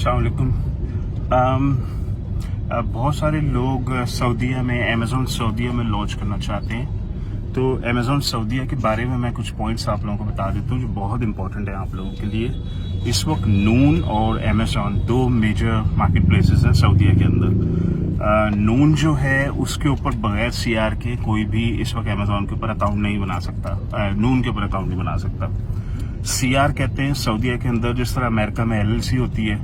अस्सलाम वालेकुम। बहुत सारे लोग सऊदीया में अमेज़ॉन सऊदीया में लॉन्च करना चाहते हैं, तो अमेज़ॉन सऊदीया के बारे में मैं कुछ पॉइंट्स आप लोगों को बता देता हूँ जो बहुत इंपॉर्टेंट है आप लोगों के लिए। इस वक्त नून और अमेज़ॉन दो मेजर मार्केट प्लेसेस हैं सऊदीया के अंदर। नून जो है उसके ऊपर बगैर सीआर के कोई भी इस वक्त अमेज़ॉन के ऊपर अकाउंट नहीं बना सकता, नून के ऊपर अकाउंट नहीं बना सकता। सीआर कहते हैं सऊदीया के अंदर, जिस तरह अमेरिका में एलएलसी होती है,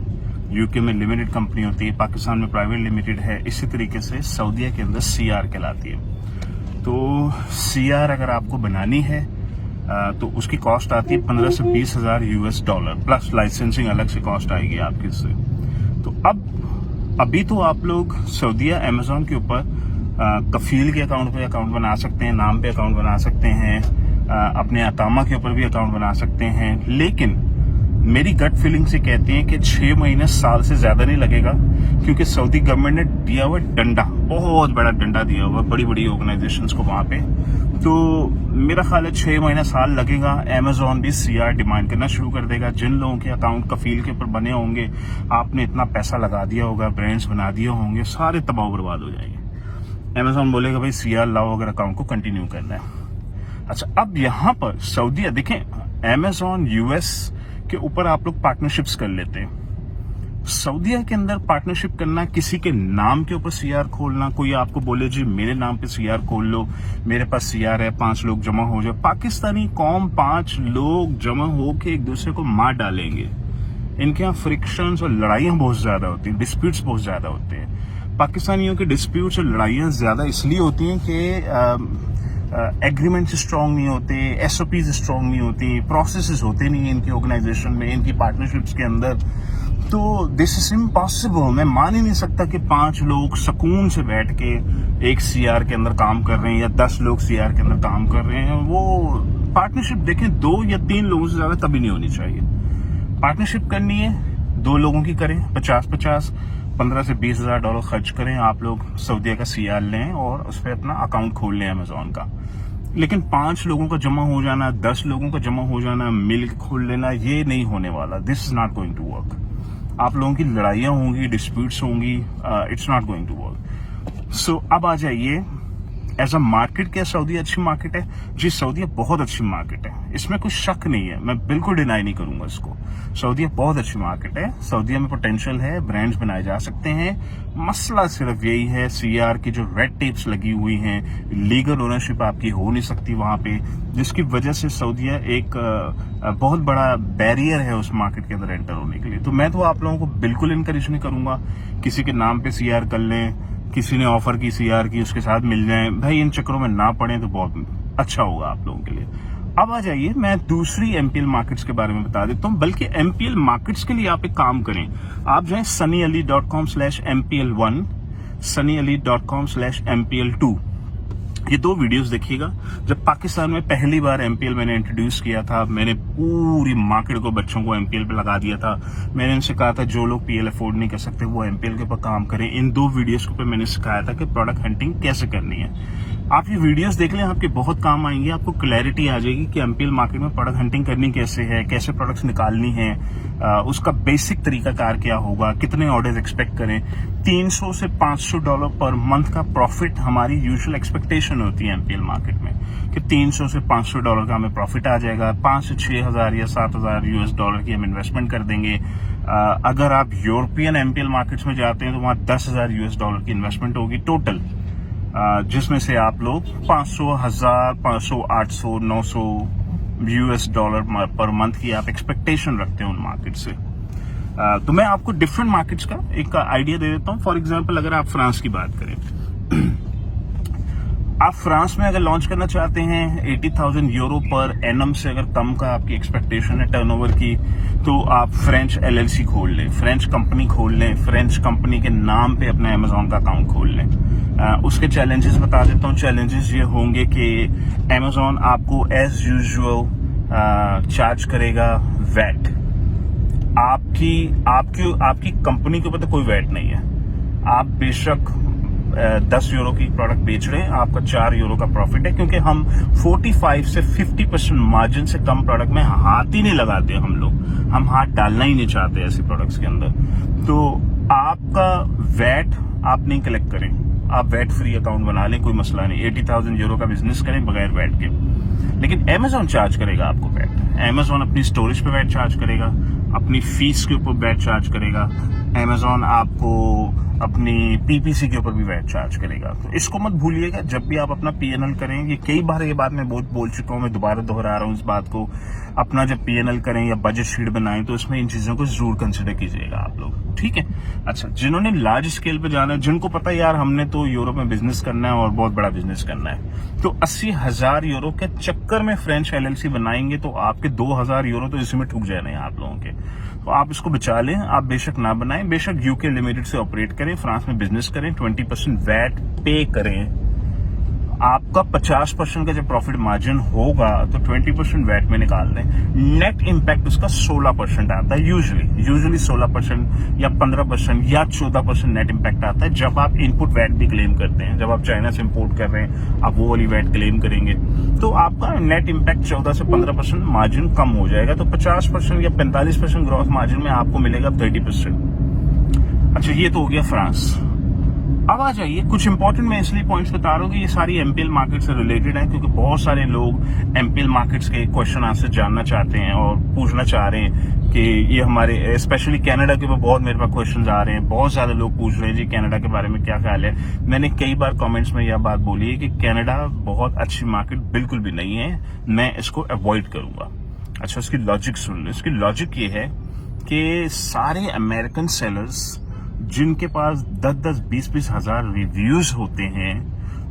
यूके में लिमिटेड कंपनी होती है, पाकिस्तान में प्राइवेट लिमिटेड है, इसी तरीके से सऊदीया के अंदर सीआर कहलाती है। तो सीआर अगर आपको बनानी है तो उसकी कॉस्ट आती है 15 से 20 हजार यूएस डॉलर, प्लस लाइसेंसिंग अलग से कॉस्ट आएगी आपकी इससे। तो अभी तो आप लोग सऊदीया अमेज़ॉन के ऊपर कफील के अकाउंट पे अकाउंट बना सकते हैं, नाम पे अकाउंट बना सकते हैं, अपने अकामा के ऊपर भी अकाउंट बना सकते हैं। लेकिन मेरी गट फीलिंग से कहती है कि 6 महीने साल से ज्यादा नहीं लगेगा, क्योंकि सऊदी गवर्नमेंट ने दिया हुआ डंडा, बहुत बड़ा डंडा दिया हुआ बड़ी बड़ी ऑर्गेनाइजेशंस को वहां पे। तो मेरा ख्याल है 6 महीने साल लगेगा, अमेज़ॉन भी सीआर डिमांड करना शुरू कर देगा। जिन लोगों के अकाउंट कफील के ऊपर बने होंगे, आपने इतना पैसा लगा दिया होगा, ब्रांड्स बना दिए होंगे, सारे तबाह बर्बाद हो जाएंगे। अमेज़ॉन बोलेगा भाई सीआर लाओ अगर अकाउंट को कंटिन्यू करना है। अच्छा, अब यहाँ पर सऊदीया देखें, अमेज़ॉन यूएस के ऊपर आप लोग पार्टनरशिप्स कर लेते हैं। सऊदीया के अंदर पार्टनरशिप करना, किसी के नाम के ऊपर सीआर खोलना, कोई आपको बोले जी मेरे नाम पे सीआर खोल लो, मेरे पास सीआर है, 5 लोग जमा हो जाए, पाकिस्तानी कौम 5 लोग जमा होके एक दूसरे को मार डालेंगे। इनके यहाँ फ्रिक्शंस और लड़ाइयां बहुत ज्यादा होती हैं, डिस्प्यूट्स बहुत ज्यादा होते हैं। पाकिस्तानियों के डिस्प्यूट्स और लड़ाइयां ज्यादा इसलिए होती हैं कि एग्रीमेंट्स स्ट्रांग नहीं होते, एसओपीज स्ट्रांग नहीं होती, प्रोसेसेस होते नहीं इनकी ऑर्गेनाइजेशन में, इनकी पार्टनरशिप्स के अंदर। तो दिस इज इम्पॉसिबल। मैं मान ही नहीं सकता कि 5 लोग सुकून से बैठ के एक सीआर के अंदर काम कर रहे हैं या 10 लोग सीआर के अंदर काम कर रहे हैं। वो पार्टनरशिप देखें 2 या 3 लोगों से ज्यादा कभी नहीं होनी चाहिए। पार्टनरशिप करनी है 2 लोगों की करें, 50-50 15 से 20 हजार डॉलर खर्च करें, आप लोग सऊदीया का सीआर लें और उस पर अपना अकाउंट खोल लें अमेज़ॉन का। लेकिन 5 लोगों का जमा हो जाना, 10 लोगों का जमा हो जाना, मिल के खोल लेना, ये नहीं होने वाला। This is not going to work. आप लोगों की लड़ाइयां होंगी, डिस्प्यूट्स होंगी, it's not going to work. So अब आ जाइए, एज अ मार्केट क्या सऊदीया अच्छी मार्केट है? जी, सऊदीया बहुत अच्छी मार्केट है, इसमें कोई शक नहीं है, मैं बिल्कुल डिनाई नहीं करूंगा इसको। सऊदीया बहुत अच्छी मार्केट है, सऊदीया में पोटेंशियल है, ब्रांड्स बनाए जा सकते हैं। मसला सिर्फ यही है, सीआर की जो रेड टेप्स लगी हुई हैं, लीगल ओनरशिप आपकी हो नहीं सकती वहां पे, जिसकी वजह से सऊदीया एक बहुत बड़ा बैरियर है उस मार्केट के अंदर एंटर होने के लिए। तो मैं तो आप लोगों को बिल्कुल इनकरेज नहीं करूंगा किसी के नाम पे सीआर कर लें, किसी ने ऑफर की सीआर की, उसके साथ मिल जाए, भाई इन चक्करों में ना पड़े तो बहुत अच्छा होगा आप लोगों के लिए। अब आ जाइए, मैं दूसरी एमपीएल मार्केट्स के बारे में बता देता हूं। बल्कि एमपीएल मार्केट्स के लिए आप एक काम करें, आप जाएं sunnyali.com/mpl1, sunnyali.com/mpl2। ये 2 वीडियोस देखिएगा। जब पाकिस्तान में पहली बार एमपीएल मैंने इंट्रोड्यूस किया था, मैंने पूरी मार्केट को, बच्चों को एमपीएल पे लगा दिया था। मैंने उनसे कहा था जो लोग पीएल अफोर्ड नहीं कर सकते वो एमपीएल के ऊपर काम करें। इन 2 वीडियोस के ऊपर मैंने सिखाया था कि प्रोडक्ट हंटिंग कैसे करनी है। आप ये वीडियोस देख लें, आपके बहुत काम आएंगे, आपको क्लैरिटी आ जाएगी कि एमपीएल मार्केट में प्रोडक्ट हंटिंग करनी कैसे है, कैसे प्रोडक्ट्स निकालनी है, उसका बेसिक तरीकाकार क्या होगा, कितने ऑर्डर्स एक्सपेक्ट करें। 300 से 500 डॉलर पर मंथ का प्रॉफिट हमारी यूजुअल एक्सपेक्टेशन होती है एमपीएल मार्केट में, कि 300 से 500 डॉलर का हमें प्रॉफिट आ जाएगा। 5 से 6 हजार या 7 हजार यूएस डॉलर की हम इन्वेस्टमेंट कर देंगे। अगर आप यूरोपियन एमपीएल मार्केट्स में जाते हैं तो वहां 10 हजार यूएस डॉलर की इन्वेस्टमेंट होगी टोटल, जिसमें से आप लोग 500, 1000, 500, 800, 900 यूएस डॉलर पर मंथ की आप एक्सपेक्टेशन रखते हैं उन मार्केट से। तो मैं आपको डिफरेंट मार्केट्स का एक आइडिया दे देता हूं। फॉर एग्जांपल, अगर आप फ्रांस की बात करें, आप फ्रांस में अगर लॉन्च करना चाहते हैं 80,000 यूरो पर एनम से अगर कम का आपकी एक्सपेक्टेशन है टर्नओवर की, तो आप फ्रेंच एलएलसी खोल लें, फ्रेंच कंपनी खोल लें, फ्रेंच कंपनी के नाम पे अपने अमेज़ॉन का अकाउंट खोल लें। उसके चैलेंजेस बता देता हूँ। चैलेंजेस ये होंगे कि अमेज़ॉन आपको एज यूजुअल चार्ज करेगा वैट। आपकी कंपनी के ऊपर तो कोई वैट नहीं है। आप बेशक 10 यूरो की प्रोडक्ट बेच रहे हैं, आपका 4 यूरो का प्रॉफिट है, क्योंकि हम 45 से 50% मार्जिन से कम प्रोडक्ट में हाथ ही नहीं लगाते हम लोग, हम हाथ डालना ही नहीं चाहते ऐसे प्रोडक्ट्स के अंदर। तो आपका वैट आप नहीं कलेक्ट करें, आप वैट फ्री अकाउंट बना लें, कोई मसला नहीं, 80,000 यूरो का बिजनेस करें बगैर वैट के। लेकिन Amazon चार्ज करेगा आपको वैट, Amazon अपनी स्टोरेज पे वैट चार्ज करेगा, अपनी फीस के ऊपर वैट चार्ज करेगा, Amazon आपको अपनी PPC के ऊपर भी वैट चार्ज करेगा। तो इसको मत भूलिएगा जब भी आप अपना P&L करें। ये कई बार ये बात मैं बहुत बोल चुका हूँ, मैं दोबारा दोहरा रहा हूँ इस बात को। अपना जब P&L करें या बजट शीट बनाएं तो इसमें इन चीजों को जरूर कंसिडर कीजिएगा आप लोग, ठीक है। अच्छा, जिन्होंने लार्ज स्केल पे जाना है, जिनको पता है यार हमने तो यूरोप में बिजनेस करना है और बहुत बड़ा बिजनेस करना है, तो 80,000 यूरो के चक्कर में फ्रेंच LLC बनाएंगे तो आपके 2,000 यूरो तो इसी में ठुक जाने हैं आप लोगों के। तो आप इसको बचा लें, आप बेशक ना बनाएं, बेशक यूके लिमिटेड से ऑपरेट करें, फ्रांस में बिजनेस करें, 20% वैट पे करें। आपका 50% का जब प्रॉफिट मार्जिन होगा तो 20% वैट में निकाल दें। नेट इंपैक्ट उसका 16% आता है, यूजुअली 16% या 15% या 14% नेट इंपैक्ट आता है जब आप इनपुट वैट भी क्लेम करते हैं। जब आप चाइना से इंपोर्ट कर रहे हैं, आप वो वाली वैट क्लेम करेंगे तो आपका नेट इंपैक्ट 14 से 15% मार्जिन कम हो जाएगा। तो 50% या 45% ग्रॉस मार्जिन में आपको मिलेगा 30%। अच्छा, ये तो हो गया फ्रांस। अब आ जाइए, कुछ इंपॉर्टेंट मैं इसलिए पॉइंट्स बता रहा हूँ कि ये सारी MPL मार्केट से रिलेटेड है, क्योंकि बहुत सारे लोग MPL मार्केट्स के क्वेश्चन आंसर जानना चाहते हैं और पूछना चाह रहे हैं कि ये हमारे स्पेशली कनाडा के ऊपर बहुत मेरे पास क्वेश्चन आ रहे हैं। बहुत ज्यादा लोग पूछ रहे हैं जी कनाडा के बारे में क्या ख्याल है। मैंने कई बार कमेंट्स में यह बात बोली है कि कनाडा बहुत अच्छी मार्केट बिल्कुल भी नहीं है, मैं इसको अवॉइड करूंगा। अच्छा, उसकी लॉजिक सुन लो। इसकी लॉजिक ये है कि सारे अमेरिकन सेलर्स जिनके पास 10-10, 20-20 हजार रिव्यूज होते हैं,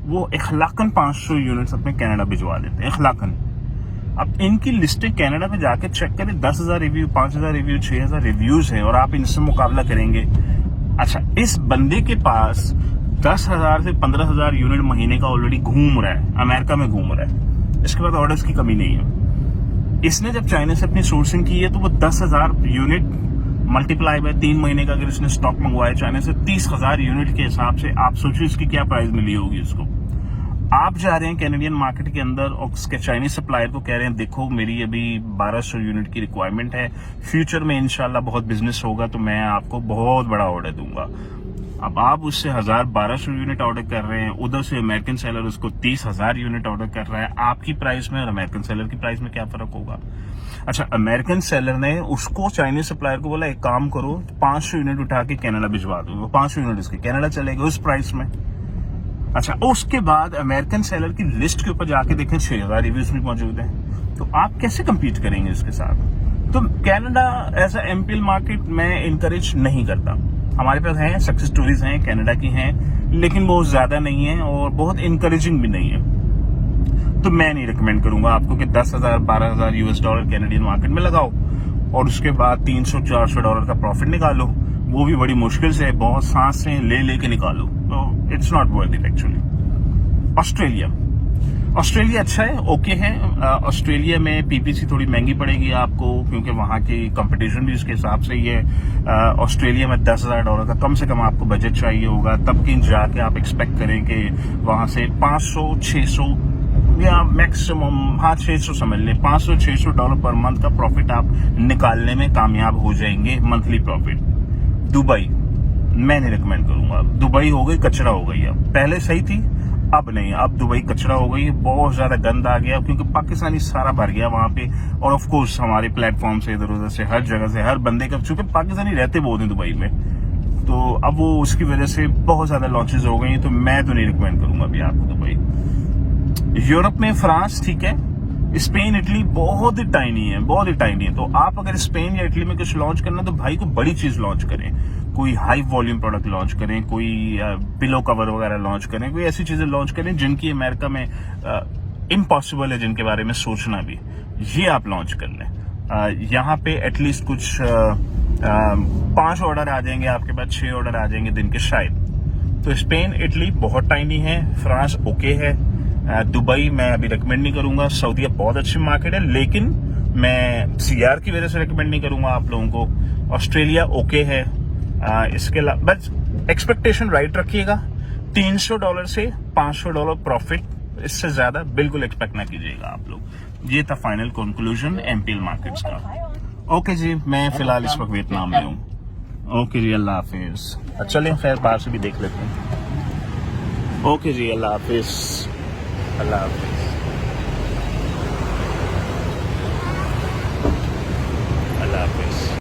वो इखलाकन 500 यूनिट्स अपने कनाडा भिजवा देते हैं, इखलाकन। अब इनकी लिस्टें कनाडा में जाके चेक करें, 10,000 रिव्यू, 5,000 रिव्यू, 6,000 रिव्यूज हैं और आप इनसे मुकाबला करेंगे। अच्छा, इस बंदे के पास 10,000 से 15,000 यूनिट महीने का ऑलरेडी घूम रहा है, अमेरिका में घूम रहा है, इसके बाद ऑर्डर्स की कमी नहीं है। इसने जब चाइना से अपनी सोर्सिंग की है तो वो 10,000 यूनिट मल्टीप्लाई बाय 3 महीने का अगर इसने स्टॉक मंगवाया चाइना से 30,000 यूनिट के हिसाब से, आप सोचिए इसकी क्या प्राइस मिली होगी इसको। आप जा रहे हैं कैनेडियन मार्केट के अंदर और उसके चाइनीज सप्लायर को कह रहे हैं देखो मेरी अभी 1200 यूनिट की रिक्वायरमेंट है, फ्यूचर में इंशाल्लाह बहुत बिजनेस होगा तो मैं आपको बहुत बड़ा ऑर्डर दूंगा। अब आप उससे 1200 यूनिट ऑर्डर कर रहे हैं, उधर से अमेरिकन सेलर उसको 30,000 यूनिट ऑर्डर कर रहा है। आपकी प्राइस में और अमेरिकन सेलर की प्राइस में क्या फर्क होगा? अच्छा, अमेरिकन सेलर ने उसको चाइनीज सप्लायर को बोला एक काम करो 500 यूनिट उठा के कनाडा भिजवा दो, वो 500 यूनिट उसके कनाडा चलेगा उस प्राइस में। अच्छा, उसके बाद अमेरिकन सेलर की लिस्ट के ऊपर जाके देखें 6,000 रिव्यूज भी मौजूद हैं, तो आप कैसे कम्पीट करेंगे इसके साथ? तो Canada as a MPL market मैं इनकरेज नहीं करता। हमारे पास हैं सक्सेस स्टोरीज हैं कनाडा की हैं, लेकिन बहुत ज्यादा नहीं है और बहुत इनकरेजिंग भी नहीं है। तो मैं नहीं रिकमेंड करूंगा आपको कि 10,000 $12,000 US कैनेडियन मार्केट में लगाओ और उसके बाद $300-400 का प्रॉफिट निकालो, वो भी बड़ी मुश्किल से, बहुत सांस से ले के निकालो। तो it's not worth it actually. Australia अच्छा है, ओके है। ऑस्ट्रेलिया में PPC थोड़ी महंगी पड़ेगी आपको क्योंकि वहां की कंपटीशन भी उसके हिसाब से ही है। ऑस्ट्रेलिया में $10,000 का कम से कम आपको बजट चाहिए होगा, तब कहीं जाके आप एक्सपेक्ट करें कि वहां से 500-600 या मैक्सिमम 600 समझ लें, $500-600 पर मंथ का प्रॉफिट आप निकालने में कामयाब हो जाएंगे, मंथली प्रॉफिट। दुबई मैं नहीं रिकमेंड करूंगा। दुबई हो गई कचरा हो गई, अब पहले सही थी अब नहीं, अब दुबई कचरा हो गई, बहुत ज्यादा गंद आ गया क्योंकि पाकिस्तानी सारा भर गया वहां पे। और ऑफ कोर्स हमारे प्लेटफॉर्म से इधर उधर से हर जगह से हर बंदे का, चूंकि पाकिस्तानी रहते बहुत हैं दुबई में, तो अब वो उसकी वजह से बहुत ज्यादा लॉन्चेस हो गई। तो मैं तो नहीं रिकमेंड करूंगा अभी आपको दुबई। यूरोप में फ्रांस ठीक है, स्पेन इटली बहुत ही टाइनी है, बहुत ही टाइनी है। तो आप अगर स्पेन या इटली में कुछ लॉन्च करना तो भाई को बड़ी चीज लॉन्च करें, कोई हाई वॉल्यूम प्रोडक्ट लॉन्च करें, कोई पिलो कवर वगैरह लॉन्च करें, कोई ऐसी चीजें लॉन्च करें जिनकी अमेरिका में इम्पॉसिबल है, जिनके बारे में सोचना भी, ये आप लॉन्च कर लें। यहाँ पे एटलीस्ट कुछ 5 ऑर्डर आ जाएंगे आपके पास, 6 ऑर्डर आ जाएंगे दिन के शायद। तो स्पेन इटली बहुत टाइनी है, फ्रांस ओके है, दुबई मैं अभी रिकमेंड नहीं करूंगा। सऊदीया बहुत अच्छी मार्केट है लेकिन मैं CR की वजह से रिकमेंड नहीं करूंगा आप लोगों को। ऑस्ट्रेलिया ओके है। इसके अलावा बस एक्सपेक्टेशन राइट रखिएगा, $300 से $500 प्रॉफिट, इससे ज्यादा बिल्कुल एक्सपेक्ट ना कीजिएगा आप लोग। ये था फाइनल कंक्लूजन एमपीएल मार्केट्स का। ओके जी, मैं फिलहाल इस वक्त वियतनाम में हूँ। ओके जी, अल्लाह हाफिज। चलें खैर बाहर से भी देख लेते हैं। ओके जी, अल्लाह हाफिज। अल्लाह हाफिज।